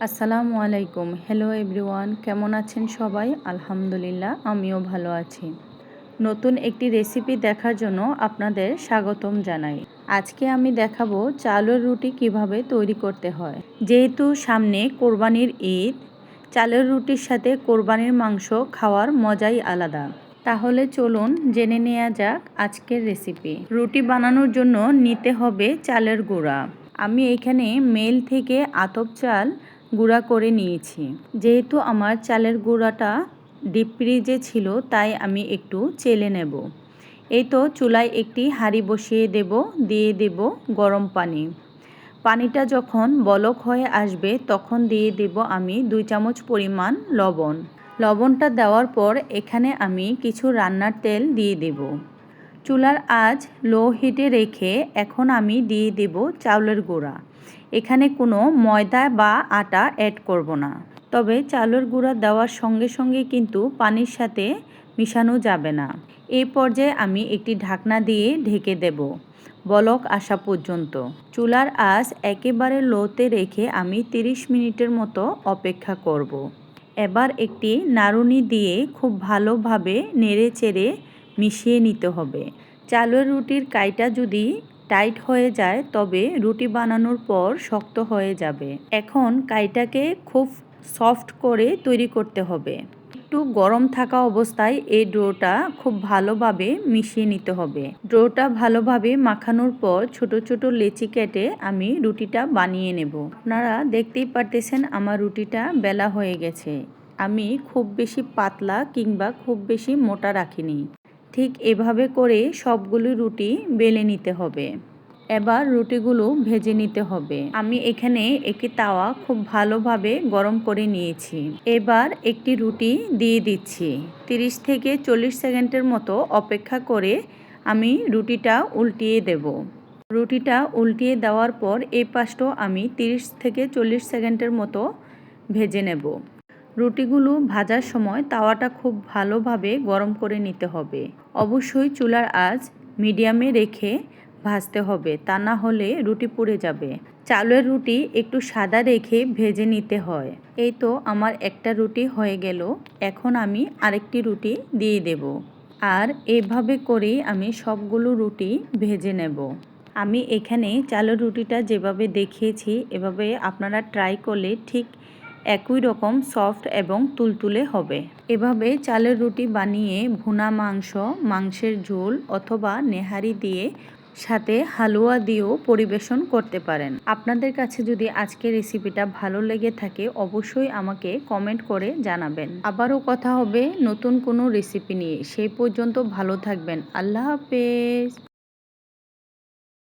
আসসালামু আলাইকুম। Hello everyone, কেমন আছেন সবাই? আলহামদুলিল্লাহ, আমিও ভালো আছি। নতুন একটি রেসিপি দেখার জন্য আপনাদের স্বাগতম জানাই। আজকে আমি দেখাবো চালের রুটি কিভাবে তৈরি করতে হয়। যেহেতু সামনে কোরবানির ঈদ, চালের রুটির সাথে কোরবানির মাংস খাওয়ার মজাই আলাদা। তাহলে চলুন জেনে নেওয়া যাক আজকের রেসিপি। রুটি বানানোর জন্য নিতে হবে চালের গুঁড়া। আমি এখানে মিল থেকে আতপ চাল গুঁড়া করে নিয়েছি। যেহেতু আমার চালের গুঁড়াটা ডিপ ফ্রিজে ছিল, তাই আমি একটু চেলে নেব। এই তো চুলায় একটি হাঁড়ি বসিয়ে দিয়ে দেব গরম পানি। পানিটা যখন বলক হয়ে আসবে তখন দিয়ে দেব আমি 2 চামচ পরিমাণ লবণ। লবণটা দেওয়ার পর এখানে আমি কিছু রান্নার তেল দিয়ে দেব। চুলার আঁচ লো হিটে রেখে এখন আমি দিয়ে দেব চাউলের গুঁড়া। এখানে কোনো ময়দা বা আটা অ্যাড করব না। তবে চাউলের গুঁড়া দেওয়ার সঙ্গে সঙ্গে কিন্তু পানির সাথে মিশানো যাবে না। এই পর্যায়ে আমি একটি ঢাকনা দিয়ে ঢেকে দেব বলক আসা পর্যন্ত। চুলার আঁচ একেবারে লোতে রেখে আমি 30 মিনিটের মতো অপেক্ষা করব। এবার একটি নাড়ুনি দিয়ে খুব ভালোভাবে নেড়ে চেড়ে মিশিয়ে নিতে হবে। চালের রুটির কাইটা যদি টাইট হয়ে যায় তবে রুটি বানানোর পর শক্ত হয়ে যাবে। এখন কাইটাকে খুব সফট করে তৈরি করতে হবে। একটু গরম থাকা অবস্থায় এই ডোটা খুব ভালোভাবে মিশিয়ে নিতে হবে। ডোটা ভালোভাবে মাখানোর পর ছোট ছোট লেচি কেটে আমি রুটিটা বানিয়ে নেব। আপনারা দেখতেই পারতেছেন আমার রুটিটা বেলা হয়ে গেছে। আমি খুব বেশি পাতলা কিংবা খুব বেশি মোটা রাখিনি। ঠিক এভাবে করে সবগুলো রুটি বেলে নিতে হবে। এবার রুটিগুলো ভেজে নিতে হবে। আমি এখানে একটি তাওয়া খুব ভালোভাবে গরম করে নিয়েছি। এবার একটি রুটি দিয়ে দিচ্ছি। 30 থেকে 40 সেকেন্ডের মতো অপেক্ষা করে আমি রুটিটা উল্টিয়ে দেব। রুটিটা উল্টিয়ে দেওয়ার পর এই পাশটাও আমি 30 থেকে 40 সেকেন্ডের মতো ভেজে নেব। রুটিগুলো ভাজার সময় তাওয়াটা খুব ভালোভাবে গরম করে নিতে হবে। অবশ্যই চুলার আঁচ মিডিয়ামে রেখে ভাজতে হবে, তা না হলে রুটি পুড়ে যাবে। চালের রুটি একটু সাদা রেখে ভেজে নিতে হয়। এই তো আমার একটা রুটি হয়ে গেল। এখন আমি আরেকটি রুটি দিয়ে দেব। আর এভাবে করেই আমি সবগুলো রুটি ভেজে নেব। আমি এখানে চালের রুটিটা যেভাবে দেখিয়েছি এভাবে আপনারা ট্রাই করলে ঠিক একই রকম সফট এবং তুলতুলে হবে। এভাবে চালের রুটি বানিয়ে ভুনা মাংস, মাংসের ঝোল অথবা নেহারি দিয়ে সাথে হালুয়া দিয়েও পরিবেশন করতে পারেন। আপনাদের কাছে যদি আজকের রেসিপিটা ভালো লেগে থাকে অবশ্যই আমাকে কমেন্ট করে জানাবেন। আবারও কথা হবে নতুন কোনো রেসিপি নিয়ে। সেই পর্যন্ত ভালো থাকবেন। আল্লাহ হাফেজ।